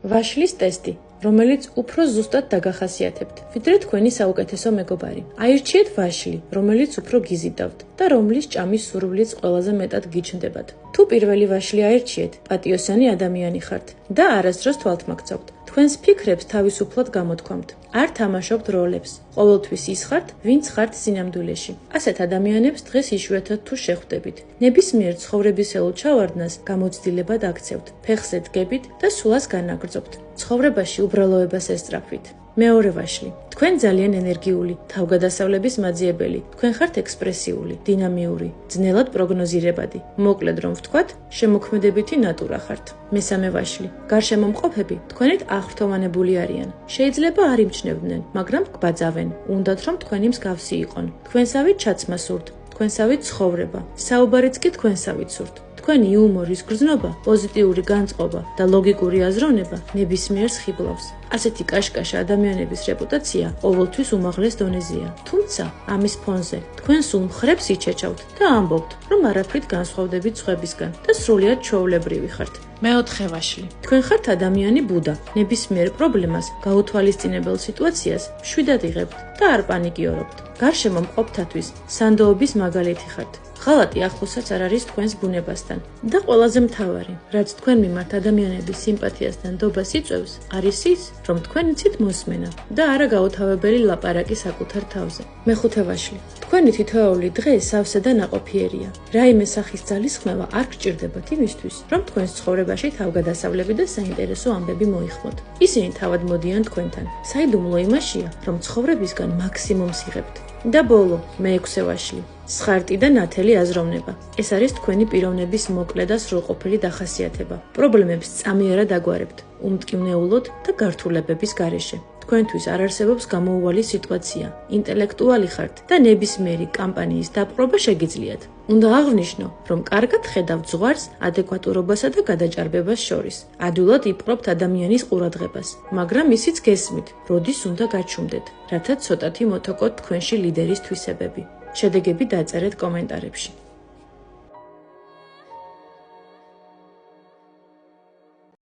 ვაშლის ტესტი, რომელიც უფრო ზუსტად დაგახასიათებთ, ვიდრე თქვენი საუკეთესო მეგობარი. აირჩიეთ ვაშლი, რომელიც უფრო გიზიდავთ და რომლის ჭამის სურვილიც ყველაზე მეტად გიჩნდებათ. თუ პირველი ვაშლი აირჩიეთ, პატიოსანი ადამიანი ხართ და არასდროს თვალთმაქცევთ. თქვენს ფიქრებს თავისუფლად გამოთქვამთ. არ თამაშობთ როლებს. ყოველთვის ის ხართ, ვინც ხართ სინამდვილეში. ასეთ ადამიანებს დღეს იშვიათად თუ შეხვდებით. ნებისმიერ ცხოვრებისეულ ჩავარდნას გამოცდილებად აქცევთ. ფეხზე დგებით და სულას განაგრძობთ. ცხოვრებაში უბრალოებას ესწრაფვით. მეორე ვაშლი. თქვენ ძალიან ენერგიული, თავგადასავლების მაძიებელი. თქვენ ხართ ექსპრესიული, დინამიური, ძნელად პროგნოზირებადი. მოკლედ რომ ვთქვათ, შემოქმედებითი ნატურა ხართ. მესამე ვაშლი. გარშემო მყოფები თქვენით აღფრთოვანებული არიან. შეიძლება არ იმჩნევდნენ, მაგრამ გბაძავენ. უნდათ რომ თქვენი მსგავსი იყონ. თქვენსავით ჩაცმა სურთ, თქვენსავით ცხოვრება. საუბარიც კი თქვენსავით სურთ. თქვენი იუმორის გრძნობა, პოზიტიური განწყობა და ლოგიკური აზროვნება ნებისმიერს ხიბლავს. ასეთი კაშკაშა ადამიანების რეპუტაცია ყოველთვის უმაღლეს დონეზეა. თუმცა ამის ფონზე თქვენ სულ მხრებს იჩეჩავთ და ამბობთ, რომ არაფრით განსხვავდებით სხვებისგან და სრულიად ჩვეულებრივი ხართ. მეოთხე ვაშლი. თქვენ ხართ ადამიანი ბუდა. ნებისმიერ პრობლემას, გაუთვალისწინებელ სიტუაციას მშვიდად იღებთ და არ პანიკიორობთ. გარშემო მყოფთათვის სანდოობის მაგალითი ხართ. ღალატი ახლოსაც არ არის თქვენს ბუნებასთან და ყველაზე მთავარი, რაც თქვენ მიმართ ადამიანების სიმპათიას და ნდობას იწვევს, არის ის, რომ თქვენ იცით მოსმენა და არა გაუთავებელი ლაპარაკი საკუთარ თავზე. მეხუთე ვაშლი. თქვენი თითოეული დღე სავსე და ნაყოფიერია. რაიმე სახის ძალისხმევა არ გჭირდებათ იმისთვის, რომ თქვენს ცხოვრებაში თავგადასავლები და საინტერესო ამბები მოიხმოთ. ისინი თავად მოდიან თქვენთან. საიდუმლო იმაშია, რომ ცხოვრებისგან მაქსიმუმს იღებთ. და ბოლო, მეექვსე ვაშლი. სხარტი და ნათელი აზროვნება. ეს არის თქვენი პიროვნების მოკლე და სრულყოფილი დახასიათება. პრობლემებს წამიერად აგვარებთ, უმტკივნეულოდ და გართულებების გარეშე. თქვენთვის არ არსებობს გამოუვალი სიტუაცია. ინტელექტუალი ხართ და ნებისმიერი კამპანიის დაპყრობა შეგიძლიათ. უნდა აღვნიშნო, რომ კარგად ხედავთ ზღვარს ადეკვატურობასა და გადაჭარბებას შორის. ადვილად იპყრობთ ადამიანის ყურადღებას, მაგრამ ისიც გესმით, როდის უნდა გაჩუმდეთ, რათა ცოტათი მოთოკოთ თქვენში ლიდერის თვისებები. შედეგები დაწერეთ კომენტარებში.